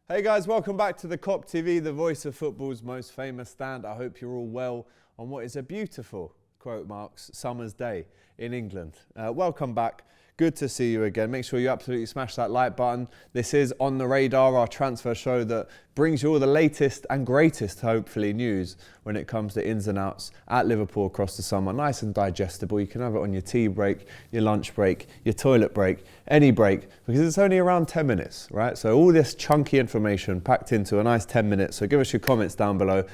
Hey guys, welcome back to the Kop TV, the voice of football's most famous stand. I hope you're all well on what is a beautiful, quote marks, summer's day in England. Welcome back. Good to see you again. Make sure you absolutely smash that like button. This is On the Radar, our transfer show that brings you all the latest and greatest, hopefully, news when it comes to ins and outs at Liverpool across the summer. Nice and digestible. You can have it on your tea break, your lunch break, your toilet break, any break, because it's only around 10 minutes, right? So all this chunky information packed into a nice 10 minutes. So give us your comments down below.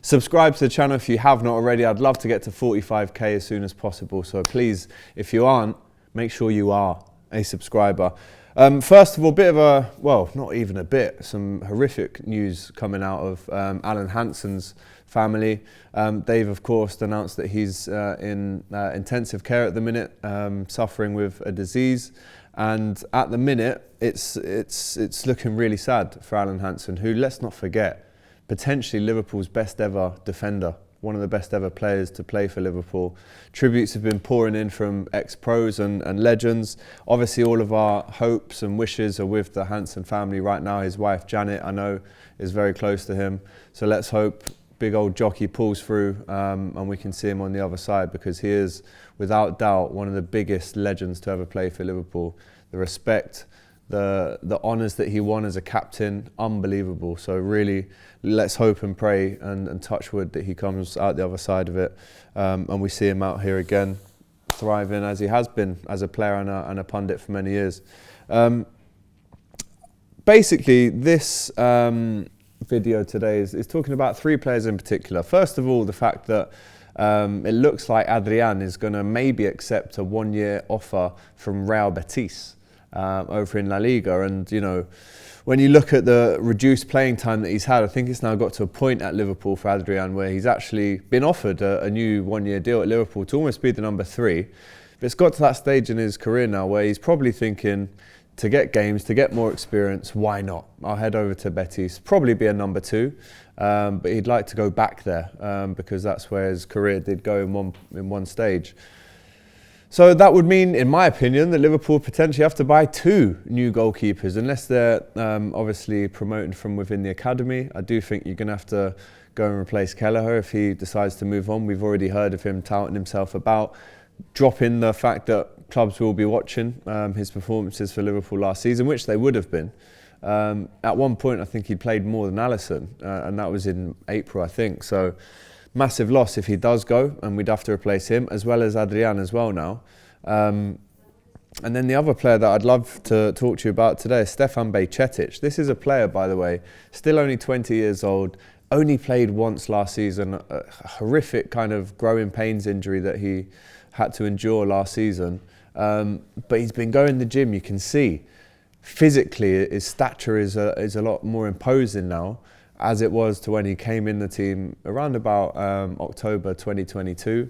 Subscribe to the channel if you have not already. I'd love to get to 45k as soon as possible. So please, if you aren't, make sure you are a subscriber. First of all, bit of a, well, not even a bit, some horrific news coming out of Alan Hansen's family. They've, of course, announced that he's in intensive care at the minute, suffering with a disease. And at the minute, it's looking really sad for Alan Hansen, who, let's not forget, potentially Liverpool's best ever defender. One of the best ever players to play for Liverpool. Tributes have been pouring in from ex-pros and legends. Obviously, all of our hopes and wishes are with the Hansen family right now. His wife, Janet, I know, is very close to him. So let's hope big old jockey pulls through and we can see him on the other side, because he is, without doubt, one of the biggest legends to ever play for Liverpool. The respect, the honours that he won as a captain, unbelievable. So really, let's hope and pray and touch wood that he comes out the other side of it, and we see him out here again, thriving as he has been as a player and a pundit for many years. Basically, this video today is talking about three players in particular. First of all, the fact that it looks like Adrian is going to maybe accept a one-year offer from Real Betis over in La Liga. And, you know, when you look at the reduced playing time that he's had, I think it's now got to a point at Liverpool for Adrian where he's actually been offered a new one-year deal at Liverpool to almost be the number 3. But it's got to that stage in his career now where he's probably thinking, to get games, to get more experience, why not? I'll head over to Betis, probably be a number 2, but he'd like to go back there because that's where his career did go in one stage. So that would mean, in my opinion, that Liverpool potentially have to buy 2 new goalkeepers, unless they're obviously promoted from within the academy. I do think you're going to have to go and replace Kelleher if he decides to move on. We've already heard of him touting himself about dropping the fact that clubs will be watching his performances for Liverpool last season, which they would have been. At one point, I think he played more than Alisson, and that was in April, I think. So massive loss if he does go, and we'd have to replace him, as well as Adrian as well now. And then the other player that I'd love to talk to you about today is Stefan Bajčetić. This is a player, by the way, still only 20 years old, only played once last season, a horrific kind of growing pains injury that he had to endure last season. But he's been going to the gym, you can see. Physically, his stature is a lot more imposing now, as it was to when he came in the team around about October 2022.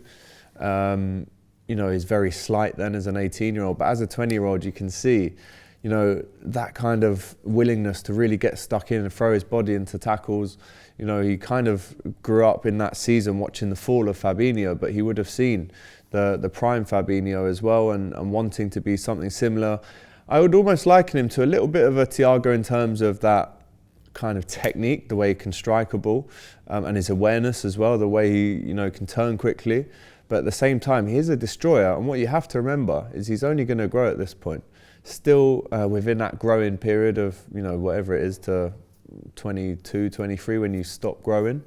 You know, he's very slight then as an 18-year-old, but as a 20-year-old, you can see, you know, that kind of willingness to really get stuck in and throw his body into tackles. You know, he kind of grew up in that season watching the fall of Fabinho, but he would have seen the prime Fabinho as well, and wanting to be something similar. I would almost liken him to a little bit of a Thiago in terms of that kind of technique, the way he can strike a ball, and his awareness as well, the way he, you know, can turn quickly. But at the same time, he is a destroyer, and what you have to remember is he's only going to grow at this point. Still within that growing period of, you know, whatever it is to 22, 23 when you stop growing.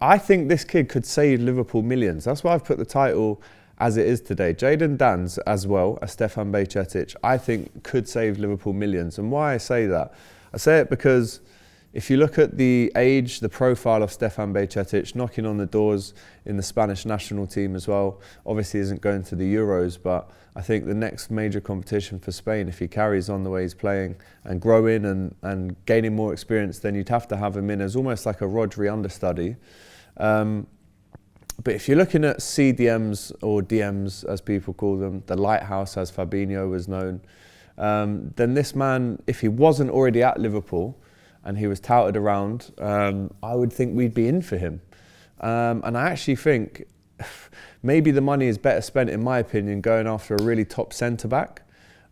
I think this kid could save Liverpool millions. That's why I've put the title as it is today. Jadon Danns, as well as Stefan Bajčetić, I think could save Liverpool millions. And why I say that? I say it because if you look at the age, the profile of Stefan Bajčetić, knocking on the doors in the Spanish national team as well, obviously isn't going to the Euros, but I think the next major competition for Spain, if he carries on the way he's playing and growing and gaining more experience, then you'd have to have him in as almost like a Rodri understudy. But if you're looking at CDMs or DMs, as people call them, the lighthouse, as Fabinho was known, then this man, if he wasn't already at Liverpool and he was touted around, I would think we'd be in for him. And I actually think maybe the money is better spent, in my opinion, going after a really top centre-back.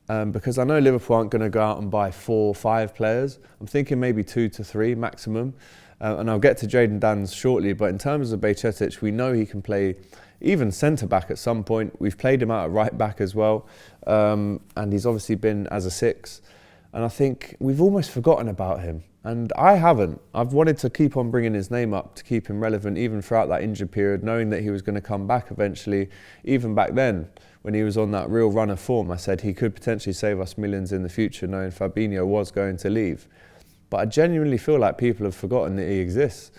because I know Liverpool aren't going to go out and buy 4 or 5 players. I'm thinking maybe 2 to 3 maximum. And I'll get to Jadon Danns shortly, but in terms of Bajčetić, we know he can play even centre-back at some point. We've played him out at right-back as well, and he's obviously been as a 6. And I think we've almost forgotten about him. And I haven't. I've wanted to keep on bringing his name up to keep him relevant even throughout that injured period, knowing that he was going to come back eventually. Even back then, when he was on that real run of form, I said he could potentially save us millions in the future, knowing Fabinho was going to leave. But I genuinely feel like people have forgotten that he exists.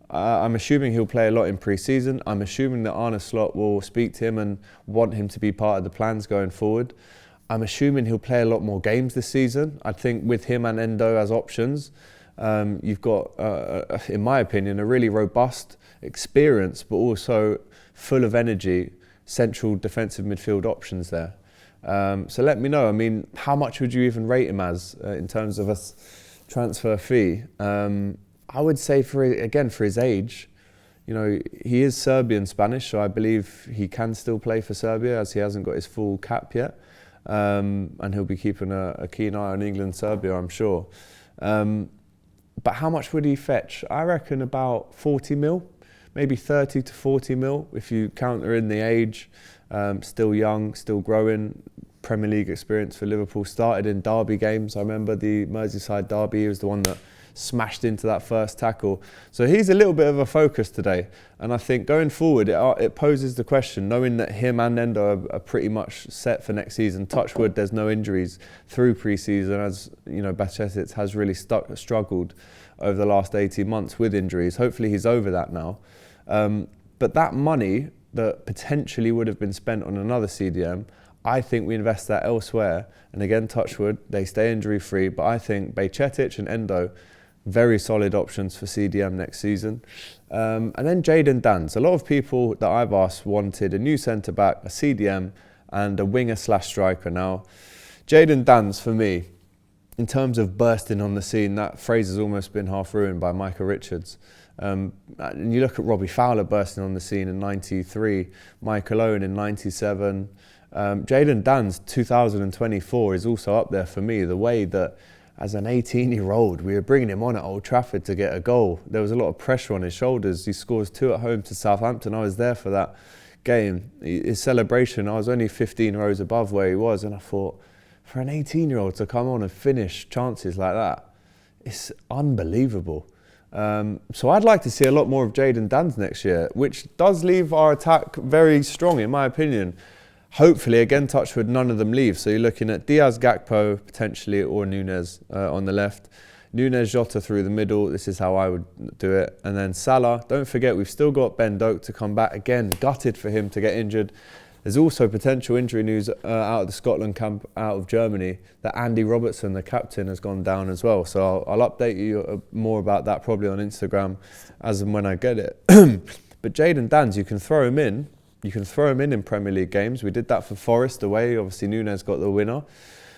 I'm assuming he'll play a lot in pre-season. I'm assuming that Arne Slot will speak to him and want him to be part of the plans going forward. I'm assuming he'll play a lot more games this season. I think with him and Endo as options, you've got, in my opinion, a really robust, experienced, but also full of energy, central defensive midfield options there. So let me know. I mean, how much would you even rate him as in terms of a transfer fee? I would say for his age, you know, he is Serbian Spanish, so I believe he can still play for Serbia as he hasn't got his full cap yet. And he'll be keeping a keen eye on England, Serbia, I'm sure. But how much would he fetch? I reckon about 40 mil, maybe 30 to 40 mil if you counter in the age. Still young, still growing. Premier League experience for Liverpool. Started in derby games. I remember the Merseyside derby. He was the one that smashed into that first tackle. So he's a little bit of a focus today. And I think going forward, it poses the question, knowing that him and Endo are pretty much set for next season. Touch wood, there's no injuries through pre-season, as you know, Bajčetić has really struggled over the last 18 months with injuries. Hopefully he's over that now. But that money that potentially would have been spent on another CDM, I think we invest that elsewhere. And again, touch wood, they stay injury free. But I think Bajčetić and Endo, very solid options for CDM next season. And then Jadon Danns. A lot of people that I've asked wanted a new centre-back, a CDM, and a winger/striker. Now, Jadon Danns, for me, in terms of bursting on the scene, that phrase has almost been half ruined by Micah Richards. And you look at Robbie Fowler bursting on the scene in '93, Michael Owen in '97. Jadon Danns, 2024, is also up there for me. The way that as an 18-year-old, we were bringing him on at Old Trafford to get a goal. There was a lot of pressure on his shoulders. He scores 2 at home to Southampton. I was there for that game. His celebration, I was only 15 rows above where he was, and I thought, for an 18-year-old to come on and finish chances like that, it's unbelievable. So I'd like to see a lot more of Jadon Danns next year, which does leave our attack very strong, in my opinion. Hopefully, again, touch wood, none of them leave. So you're looking at Diaz, Gakpo, potentially, or Nunes on the left. Nunes, Jota through the middle. This is how I would do it. And then Salah. Don't forget, we've still got Ben Doak to come back. Again, gutted for him to get injured. There's also potential injury news out of the Scotland camp, out of Germany, that Andy Robertson, the captain, has gone down as well. So I'll update you more about that probably on Instagram as and when I get it. But Jadon Danns, you can throw him in. You can throw him in Premier League games. We did that for Forest away. Obviously, Nunes got the winner.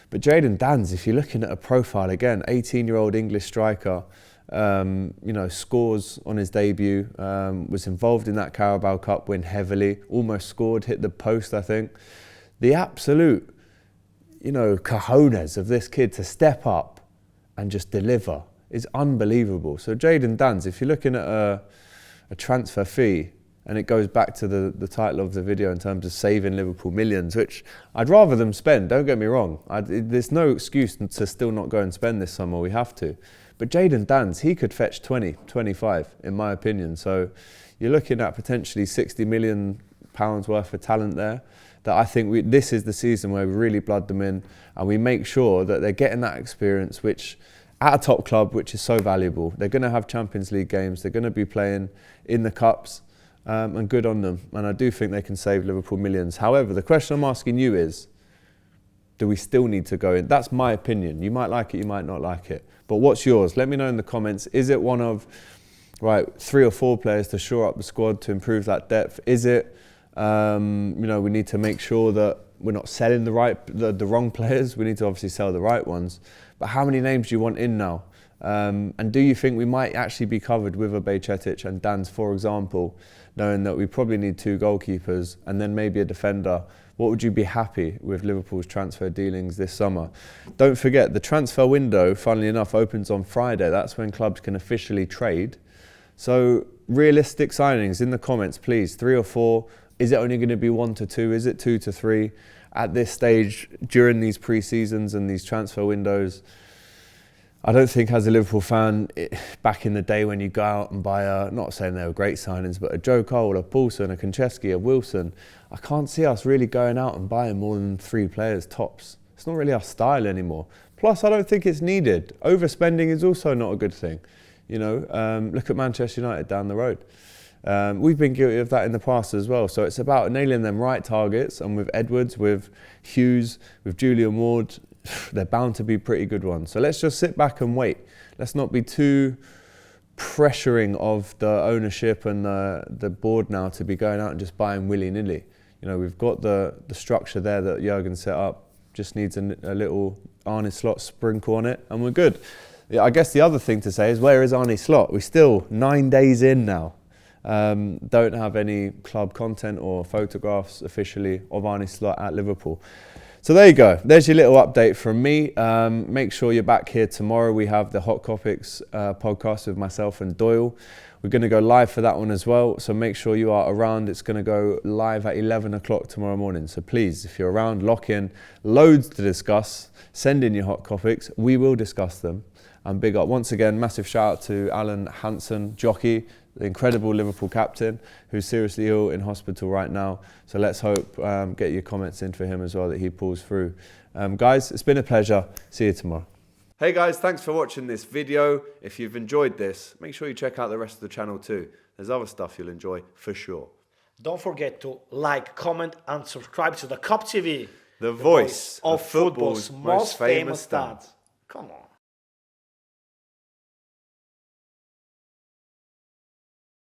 But Jadon Danns, if you're looking at a profile again, 18-year-old English striker, you know, scores on his debut, was involved in that Carabao Cup win heavily, almost scored, hit the post, I think. The absolute, you know, cojones of this kid to step up and just deliver is unbelievable. So Jadon Danns, if you're looking at a transfer fee, and it goes back to the title of the video in terms of saving Liverpool millions, which I'd rather them spend, don't get me wrong. There's no excuse to still not go and spend this summer, we have to. But Jadon Danns, he could fetch 20, 25, in my opinion. So you're looking at potentially £60 million worth of talent there, that I think this is the season where we really blood them in and we make sure that they're getting that experience, which at a top club, which is so valuable. They're going to have Champions League games, they're going to be playing in the Cups, and good on them. And I do think they can save Liverpool millions. However, the question I'm asking you is, do we still need to go in? That's my opinion. You might like it, you might not like it. But what's yours? Let me know in the comments. Is it one of, right, 3 or 4 players to shore up the squad to improve that depth? Is it, you know, we need to make sure that we're not selling the wrong players? We need to obviously sell the right ones. But how many names do you want in now? And do you think we might actually be covered with a Bajčetić and Danns, for example, knowing that we probably need 2 goalkeepers and then maybe a defender, What would you be happy with Liverpool's transfer dealings this summer? Don't forget, the transfer window, funnily enough, opens on Friday. That's when clubs can officially trade. So realistic signings in the comments, please. 3 or 4. Is it only going to be 1 to 2? Is it 2 to 3? At this stage, during these pre-seasons and these transfer windows, I don't think as a Liverpool fan, back in the day when you go out and buy not saying they were great signings, but a Joe Cole, a Paulson, a Konchesky, a Wilson, I can't see us really going out and buying more than 3 players tops. It's not really our style anymore. Plus, I don't think it's needed. Overspending is also not a good thing. You know, look at Manchester United down the road. We've been guilty of that in the past as well. So it's about nailing them right targets. And with Edwards, with Hughes, with Julian Ward, they're bound to be pretty good ones. So let's just sit back and wait. Let's not be too pressuring of the ownership and the board now to be going out and just buying willy-nilly. You know, we've got the structure there that Jurgen set up. Just needs a little Arne Slot sprinkle on it and we're good. Yeah, I guess the other thing to say is, where is Arne Slot? We're still 9 days in now. Don't have any club content or photographs officially of Arne Slot at Liverpool. So there you go. There's your little update from me. Make sure you're back here tomorrow. We have the Hot Topics podcast with myself and Doyle. We're going to go live for that one as well. So make sure you are around. It's going to go live at 11 o'clock tomorrow morning. So please, if you're around, lock in. Loads to discuss. Send in your hot topics. We will discuss them. And big up. Once again, massive shout out to Alan Hansen, jockey, the incredible Liverpool captain, who's seriously ill in hospital right now. So let's hope, get your comments in for him as well, that he pulls through. Guys, it's been a pleasure. See you tomorrow. Hey guys, thanks for watching this video. If you've enjoyed this, make sure you check out the rest of the channel too. There's other stuff you'll enjoy for sure. Don't forget to like, comment and subscribe to the Kop TV. The voice of football's most famous dads. Come on.